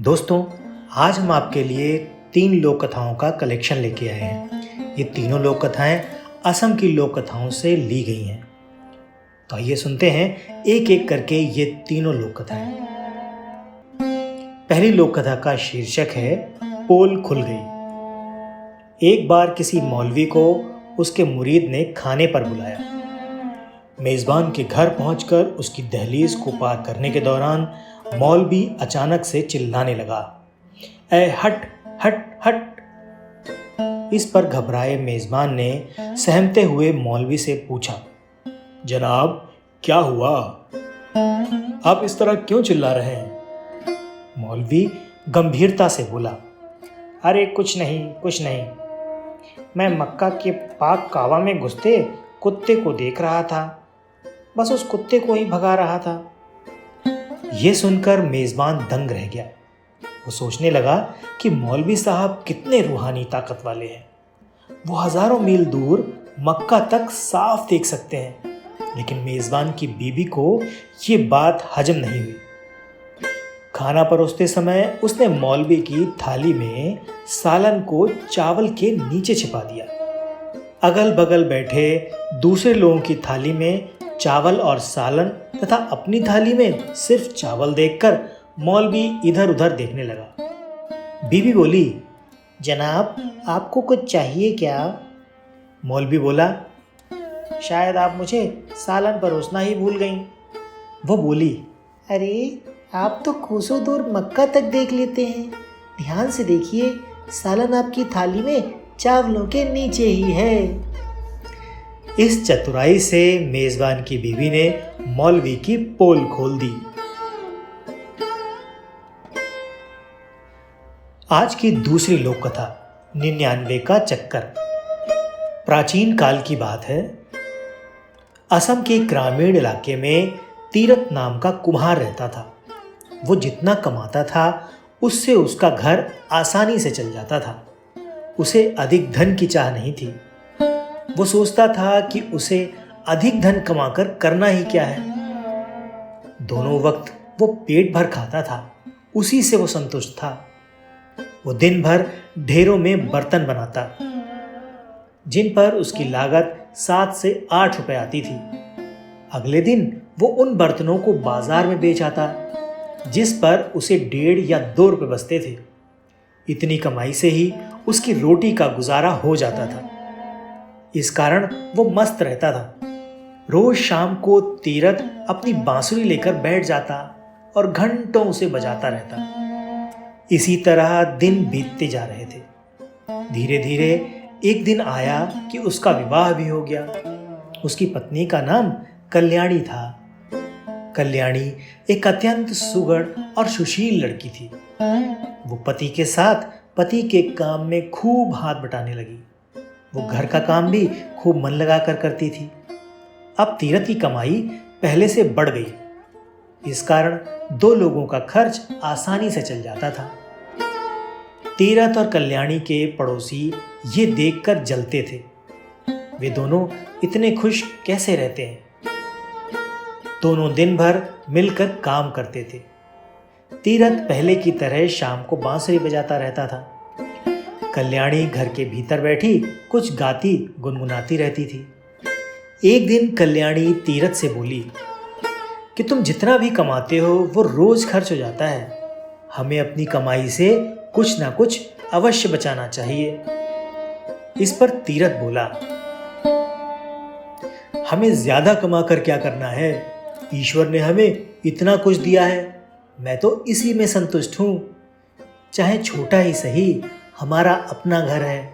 दोस्तों, आज हम आपके लिए 3 लोक कथाओं का कलेक्शन लेके आए हैं। ये तीनों लोक कथाएं असम की लोक कथाओं से ली गई हैं। तो आइए सुनते हैं एक एक करके ये तीनों लोक कथाएं। पहली लोक कथा का शीर्षक है पोल खुल गई। एक बार किसी मौलवी को उसके मुरीद ने खाने पर बुलाया। मेजबान के घर पहुंचकर उसकी दहलीज को पार करने के दौरान मौलवी अचानक से चिल्लाने लगा, ऐ हट हट हट। इस पर घबराए मेजबान ने सहमते हुए मौलवी से पूछा, जनाब क्या हुआ? आप इस तरह क्यों चिल्ला रहे हैं? मौलवी गंभीरता से बोला, अरे कुछ नहीं, मैं मक्का के पाक काबा में घुसते कुत्ते को देख रहा था, बस उस कुत्ते को ही भगा रहा था। यह सुनकर मेजबान दंग रह गया। वो सोचने लगा कि मौलवी साहब कितने रूहानी ताकत वाले हैं। वो हजारों मील दूर मक्का तक साफ देख सकते हैं। लेकिन मेजबान की बीबी को ये बात हजम नहीं हुई। खाना परोसते समय उसने मौलवी की थाली में सालन को चावल के नीचे छिपा दिया। अगल बगल बैठे दूसरे लोगों की थाली में चावल और सालन तथा अपनी थाली में सिर्फ चावल देखकर मौलवी इधर उधर देखने लगा। बीबी बोली, जनाब आपको कुछ चाहिए क्या? मौलवी बोला, शायद आप मुझे सालन परोसना ही भूल गईं। वो बोली, अरे आप तो कोसों दूर मक्का तक देख लेते हैं, ध्यान से देखिए, सालन आपकी थाली में चावलों के नीचे ही है। इस चतुराई से मेजबान की बीवी ने मौलवी की पोल खोल दी। आज की दूसरी लोक कथा 99 का चक्कर। प्राचीन काल की बात है। असम के ग्रामीण इलाके में तीरथ नाम का कुम्हार रहता था। वो जितना कमाता था उससे उसका घर आसानी से चल जाता था। उसे अधिक धन की चाह नहीं थी। वो सोचता था कि उसे अधिक धन कमाकर करना ही क्या है। दोनों वक्त वो पेट भर खाता था, उसी से वो संतुष्ट था। वो दिन भर ढेरों में बर्तन बनाता, जिन पर उसकी लागत 7 से 8 रुपए आती थी। अगले दिन वो उन बर्तनों को बाजार में बेच आता, जिस पर उसे 1.5 या 2 रुपए बचते थे। इतनी कमाई से ही उसकी रोटी का गुजारा हो जाता था। इस कारण वो मस्त रहता था। रोज शाम को तीरथ अपनी बांसुरी लेकर बैठ जाता और घंटों उसे बजाता रहता। इसी तरह दिन बीतते जा रहे थे। धीरे धीरे एक दिन आया कि उसका विवाह भी हो गया। उसकी पत्नी का नाम कल्याणी था। कल्याणी एक अत्यंत सुघड़ और सुशील लड़की थी। वो पति के साथ पति के काम में खूब हाथ बटाने लगी। वो घर का काम भी खूब मन लगाकर करती थी। अब तीरथ की कमाई पहले से बढ़ गई। इस कारण 2 लोगों का खर्च आसानी से चल जाता था। तीरथ और कल्याणी के पड़ोसी ये देखकर जलते थे। वे दोनों इतने खुश कैसे रहते हैं? दोनों दिन भर मिलकर काम करते थे। तीरथ पहले की तरह शाम को बांसुरी बजाता रहता था। कल्याणी घर के भीतर बैठी कुछ गाती गुनगुनाती रहती थी। एक दिन कल्याणी तीरथ से बोली कि तुम जितना भी कमाते हो वो रोज खर्च हो जाता है। हमें अपनी कमाई से कुछ ना कुछ अवश्य बचाना चाहिए। इस पर तीरथ बोला, हमें ज्यादा कमाकर क्या करना है? ईश्वर ने हमें इतना कुछ दिया है, मैं तो इसी में संतुष्ट हूं। चाहे छोटा ही सही, हमारा अपना घर है।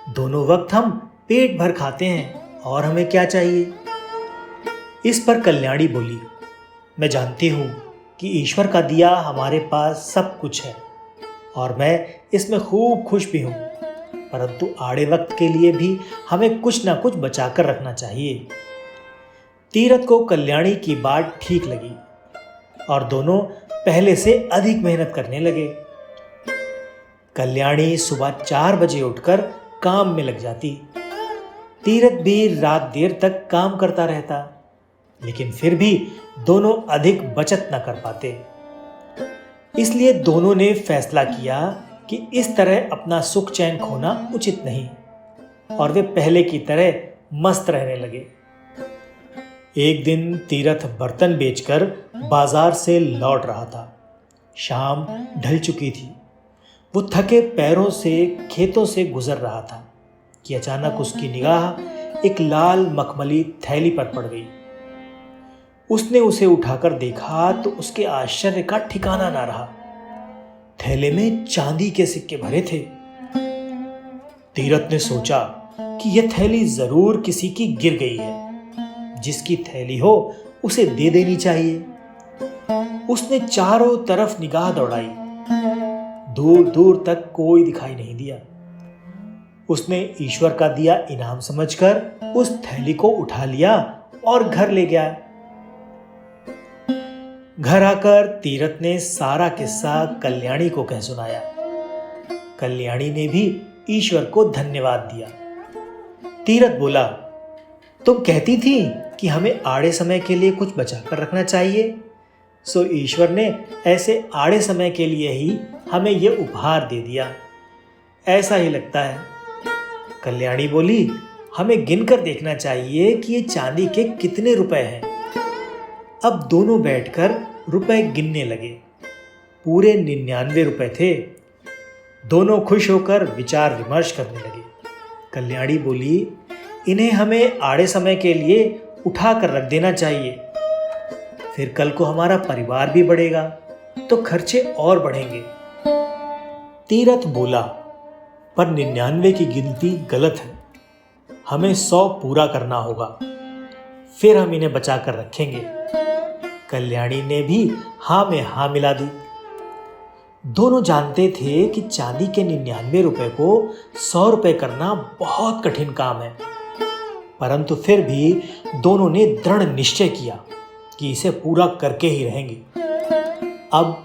दोनों वक्त हम पेट भर खाते हैं और हमें क्या चाहिए? इस पर कल्याणी बोली, मैं जानती हूं कि ईश्वर का दिया हमारे पास सब कुछ है और मैं इसमें खूब खुश भी हूं, परंतु आड़े वक्त के लिए भी हमें कुछ ना कुछ बचाकर रखना चाहिए। तीरथ को कल्याणी की बात ठीक लगी और दोनों पहले से अधिक मेहनत करने लगे। कल्याणी सुबह 4 बजे उठकर काम में लग जाती। तीरथ भी रात देर तक काम करता रहता, लेकिन फिर भी दोनों अधिक बचत न कर पाते। इसलिए दोनों ने फैसला किया कि इस तरह अपना सुख चैन खोना उचित नहीं, और वे पहले की तरह मस्त रहने लगे। एक दिन तीरथ बर्तन बेचकर बाजार से लौट रहा था। शाम ढल चुकी थी। वो थके पैरों से खेतों से गुजर रहा था कि अचानक उसकी निगाह एक लाल मखमली थैली पर पड़ गई। उसने उसे उठाकर देखा तो उसके आश्चर्य का ठिकाना ना रहा। थैले में चांदी के सिक्के भरे थे। तीरथ ने सोचा कि यह थैली जरूर किसी की गिर गई है। जिसकी थैली हो उसे दे देनी चाहिए। उसने चारों तरफ निगाह दौड़ाई। दूर दूर तक कोई दिखाई नहीं दिया। उसने ईश्वर का दिया इनाम समझकर उस थैली को उठा लिया और घर ले गया। घर आकर तीरथ ने सारा किस्सा कल्याणी को कह सुनाया। कल्याणी ने भी ईश्वर को धन्यवाद दिया। तीरथ बोला, तुम कहती थी कि हमें आड़े समय के लिए कुछ बचाकर रखना चाहिए, सो ईश्वर ने ऐसे आड़े समय के लिए ही हमें यह उपहार दे दिया। ऐसा ही लगता है। कल्याणी बोली, हमें गिनकर देखना चाहिए कि ये चांदी के कितने रुपए हैं। अब दोनों बैठकर रुपए गिनने लगे। पूरे 99 रुपए थे। दोनों खुश होकर विचार विमर्श करने लगे। कल्याणी बोली, इन्हें हमें आड़े समय के लिए उठा कर रख देना चाहिए। फिर कल को हमारा परिवार भी बढ़ेगा तो खर्चे और बढ़ेंगे। तीरथ बोला, पर 99 की गिनती गलत है। हमें 100 पूरा करना होगा, फिर हम इन्हें बचा कर रखेंगे। कल्याणी ने भी हाँ में हाँ मिला दी। दोनों जानते थे कि चांदी के 99 रुपए को 100 रुपए करना बहुत कठिन काम है, परंतु फिर भी दोनों ने दृढ़ निश्चय किया कि इसे पूरा करके ही रहेंगे। अब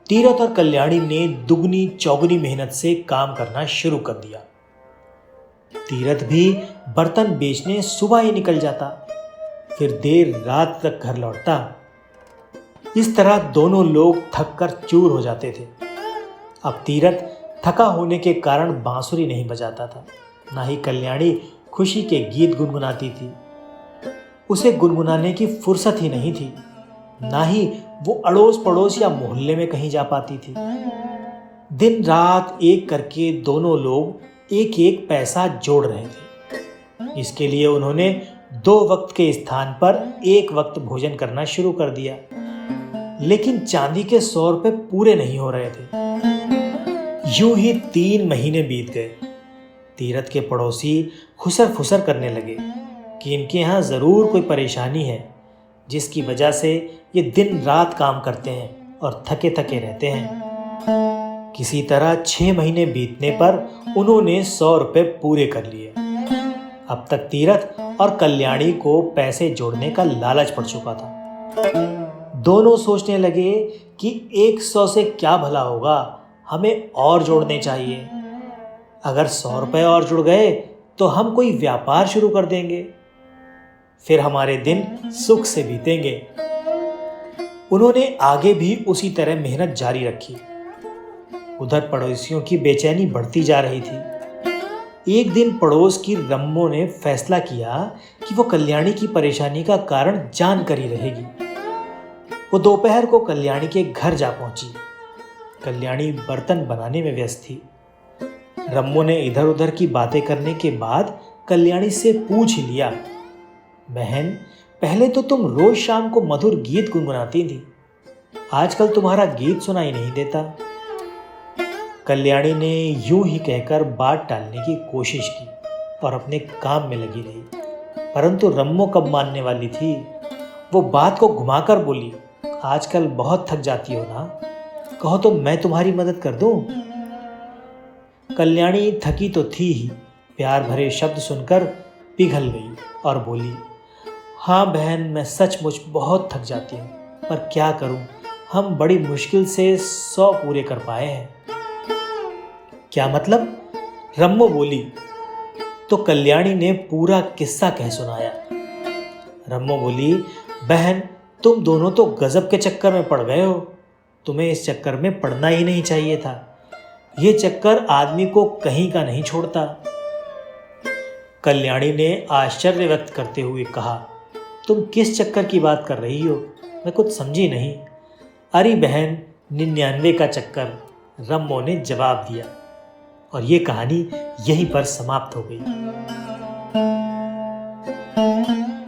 तीरथ और कल्याणी ने दुगनी चौगुनी मेहनत से काम करना शुरू कर दिया। तीरथ भी बर्तन बेचने सुबह ही निकल जाता, फिर देर रात तक घर लौटता। इस तरह दोनों लोग थक कर चूर हो जाते थे। अब तीरथ थका होने के कारण बांसुरी नहीं बजाता था, ना ही कल्याणी खुशी के गीत गुनगुनाती थी। उसे गुनगुनाने की फुर्सत ही नहीं थी, ना ही वो अड़ोस पड़ोस या मोहल्ले में कहीं जा पाती थी। दिन रात एक करके दोनों लोग एक एक पैसा जोड़ रहे थे। इसके लिए उन्होंने 2 वक्त के स्थान पर 1 वक्त भोजन करना शुरू कर दिया, लेकिन चांदी के 100 रुपए पूरे नहीं हो रहे थे। यूं ही 3 महीने बीत गए। तीरथ के पड़ोसी खुसर फुसर करने लगे कि इनके यहाँ जरूर कोई परेशानी है, जिसकी वजह से ये दिन रात काम करते हैं और थके थके रहते हैं। किसी तरह 6 महीने बीतने पर उन्होंने 100 रुपए पूरे कर लिए। अब तक तीरथ और कल्याणी को पैसे जोड़ने का लालच पड़ चुका था। दोनों सोचने लगे कि 100 से क्या भला होगा, हमें और जोड़ने चाहिए। अगर 100 रुपए और जुड़ गए तो हम कोई व्यापार शुरू कर देंगे, फिर हमारे दिन सुख से बीतेंगे। उन्होंने आगे भी उसी तरह मेहनत जारी रखी। उधर पड़ोसियों की बेचैनी बढ़ती जा रही थी। एक दिन पड़ोस की रम्मो ने फैसला किया कि वो कल्याणी की परेशानी का कारण जानकर ही रहेगी। वो दोपहर को कल्याणी के घर जा पहुंची। कल्याणी बर्तन बनाने में व्यस्त थी। रम्मो ने इधर उधर की बातें करने के बाद कल्याणी से पूछ ही लिया, बहन, पहले तो तुम रोज शाम को मधुर गीत गुनगुनाती थी, आजकल तुम्हारा गीत सुनाई नहीं देता। कल्याणी ने यूं ही कहकर बात टालने की कोशिश की और अपने काम में लगी रही, परंतु रम्मो कब मानने वाली थी। वो बात को घुमाकर बोली, आजकल बहुत थक जाती हो ना, कहो तो मैं तुम्हारी मदद कर दूं। कल्याणी थकी तो थी ही, प्यार भरे शब्द सुनकर पिघल गई और बोली, हाँ बहन, मैं सचमुच बहुत थक जाती हूँ, पर क्या करूँ, हम बड़ी मुश्किल से 100 पूरे कर पाए हैं। क्या मतलब? रम्मो बोली। तो कल्याणी ने पूरा किस्सा कह सुनाया। रम्मो बोली, बहन, तुम दोनों तो गजब के चक्कर में पड़ गए हो। तुम्हें इस चक्कर में पड़ना ही नहीं चाहिए था। ये चक्कर आदमी को कहीं का नहीं छोड़ता। कल्याणी ने आश्चर्य व्यक्त करते हुए कहा, तुम किस चक्कर की बात कर रही हो? मैं कुछ समझी नहीं। अरे बहन, 99 का चक्कर, रम्मो ने जवाब दिया। और ये कहानी यहीं पर समाप्त हो गई।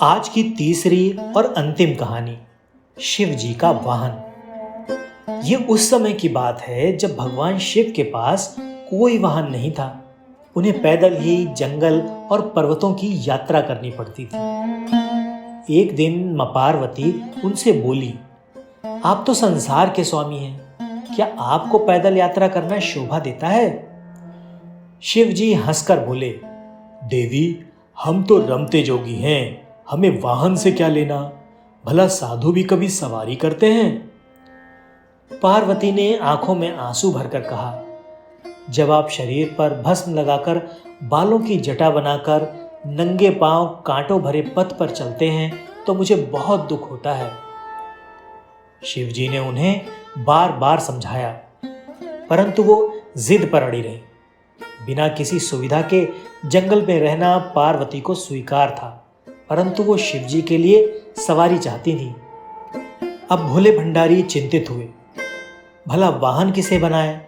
आज की तीसरी और अंतिम कहानी, शिव जी का वाहन। ये उस समय की बात है जब भगवान शिव के पास कोई वाहन नहीं था। उन्हें पैदल ही जंगल और पर्वतों की यात्रा करनी पड़ती थी। एक दिन मां पार्वती उनसे बोली, आप तो संसार के स्वामी हैं, क्या आपको पैदल यात्रा करना शोभा देता है? शिव जी हंसकर बोले, देवी, हम तो रमते जोगी हैं, हमें वाहन से क्या लेना? भला साधु भी कभी सवारी करते हैं? पार्वती ने आंखों में आंसू भरकर कहा, जब आप शरीर पर भस्म लगाकर, बालों की जटा बनाकर, नंगे पांव कांटों भरे पथ पर चलते हैं तो मुझे बहुत दुख होता है। शिव जी ने उन्हें बार बार समझाया, परंतु वो जिद पर अड़ी रही। बिना किसी सुविधा के जंगल में रहना पार्वती को स्वीकार था, परंतु वो शिव जी के लिए सवारी चाहती थी। अब भोले भंडारी चिंतित हुए, भला वाहन किसे बनाए?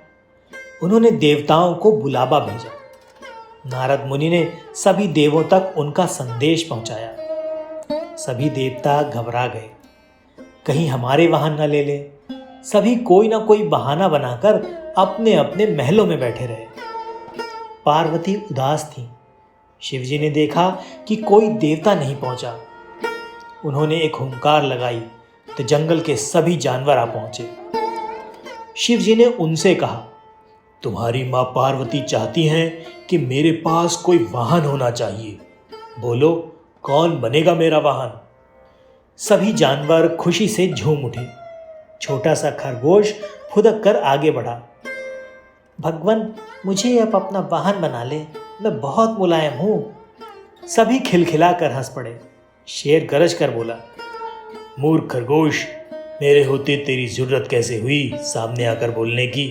उन्होंने देवताओं को बुलावा भेजा। नारद मुनि ने सभी देवों तक उनका संदेश पहुंचाया। सभी देवता घबरा गए, कहीं हमारे वाहन न ले ले। सभी कोई ना कोई बहाना बनाकर अपने अपने महलों में बैठे रहे। पार्वती उदास थी। शिवजी ने देखा कि कोई देवता नहीं पहुंचा। उन्होंने एक हुंकार लगाई तो जंगल के सभी जानवर आ पहुंचे। शिवजी ने उनसे कहा, तुम्हारी मां पार्वती चाहती हैं कि मेरे पास कोई वाहन होना चाहिए। बोलो, कौन बनेगा मेरा वाहन? सभी जानवर खुशी से झूम उठे। छोटा सा खरगोश फुदक कर आगे बढ़ा, भगवान, मुझे अब अपना वाहन बना ले, मैं बहुत मुलायम हूं। सभी खिलखिलाकर हंस पड़े। शेर गरज कर बोला, मूर्ख खरगोश, मेरे होते तेरी जरूरत कैसे हुई सामने आकर बोलने की?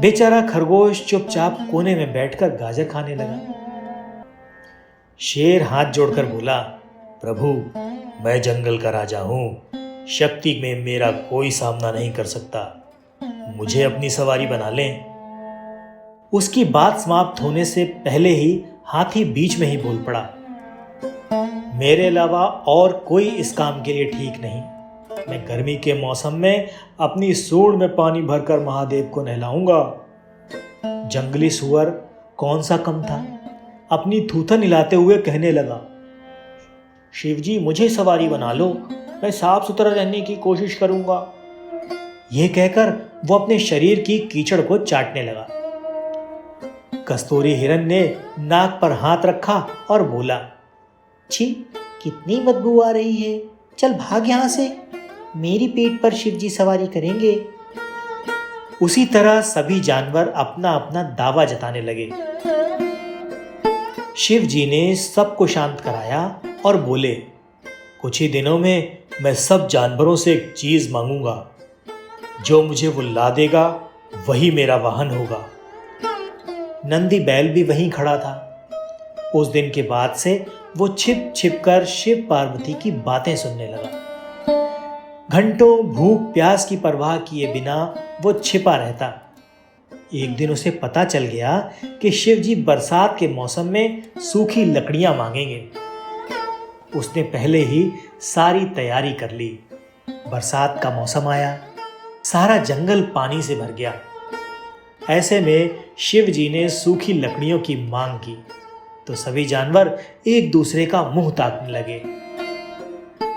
बेचारा खरगोश चुपचाप कोने में बैठकर गाजर खाने लगा। शेर हाथ जोड़कर बोला, प्रभु, मैं जंगल का राजा हूं, शक्ति में मेरा कोई सामना नहीं कर सकता, मुझे अपनी सवारी बना लें। उसकी बात समाप्त होने से पहले ही हाथी बीच में ही बोल पड़ा, मेरे अलावा और कोई इस काम के लिए ठीक नहीं। मैं गर्मी के मौसम में अपनी सूंड में पानी भरकर महादेव को नहलाऊंगा। जंगली सुअर कौन सा कम था, अपनी थूथन हिलाते हुए कहने लगा, शिवजी, मुझे सवारी बना लो, मैं साफ सुथरा रहने की कोशिश करूंगा। यह कहकर वो अपने शरीर की कीचड़ को चाटने लगा। कस्तूरी हिरन ने नाक पर हाथ रखा और बोला, छी, कितनी बदबू आ रही है, चल भाग यहां से, मेरी पेट पर शिवजी सवारी करेंगे। उसी तरह सभी जानवर अपना अपना दावा जताने लगे। शिव जी ने सबको शांत कराया और बोले, कुछ ही दिनों में मैं सब जानवरों से एक चीज मांगूंगा, जो मुझे वो ला देगा वही मेरा वाहन होगा। नंदी बैल भी वहीं खड़ा था। उस दिन के बाद से वो छिप छिप कर शिव पार्वती की बातें सुनने लगा। घंटों भूख प्यास की परवाह किए बिना वो छिपा रहता। एक दिन उसे पता चल गया कि शिवजी बरसात के मौसम में सूखी लकड़ियां मांगेंगे। उसने पहले ही सारी तैयारी कर ली। बरसात का मौसम आया, सारा जंगल पानी से भर गया। ऐसे में शिवजी ने सूखी लकड़ियों की मांग की तो सभी जानवर एक दूसरे का मुंह ताकने लगे।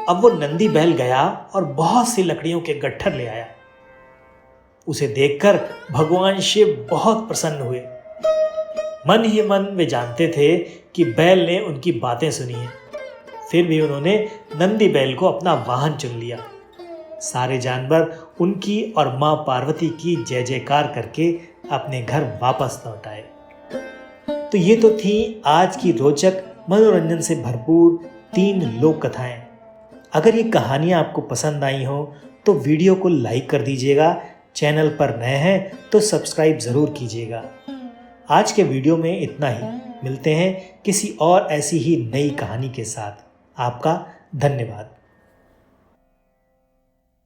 अब वो नंदी बैल गया और बहुत सी लकड़ियों के गट्ठर ले आया। उसे देखकर भगवान शिव बहुत प्रसन्न हुए। मन ही मन वे जानते थे कि बैल ने उनकी बातें सुनी हैं। फिर भी उन्होंने नंदी बैल को अपना वाहन चुन लिया। सारे जानवर उनकी और मां पार्वती की जय जयकार करके अपने घर वापस लौट आए। तो ये तो थी आज की रोचक मनोरंजन से भरपूर 3 लोक कथाएं। अगर ये कहानियां आपको पसंद आई हो तो वीडियो को लाइक कर दीजिएगा। चैनल पर नए हैं तो सब्सक्राइब ज़रूर कीजिएगा। आज के वीडियो में इतना ही। मिलते हैं किसी और ऐसी ही नई कहानी के साथ। आपका धन्यवाद।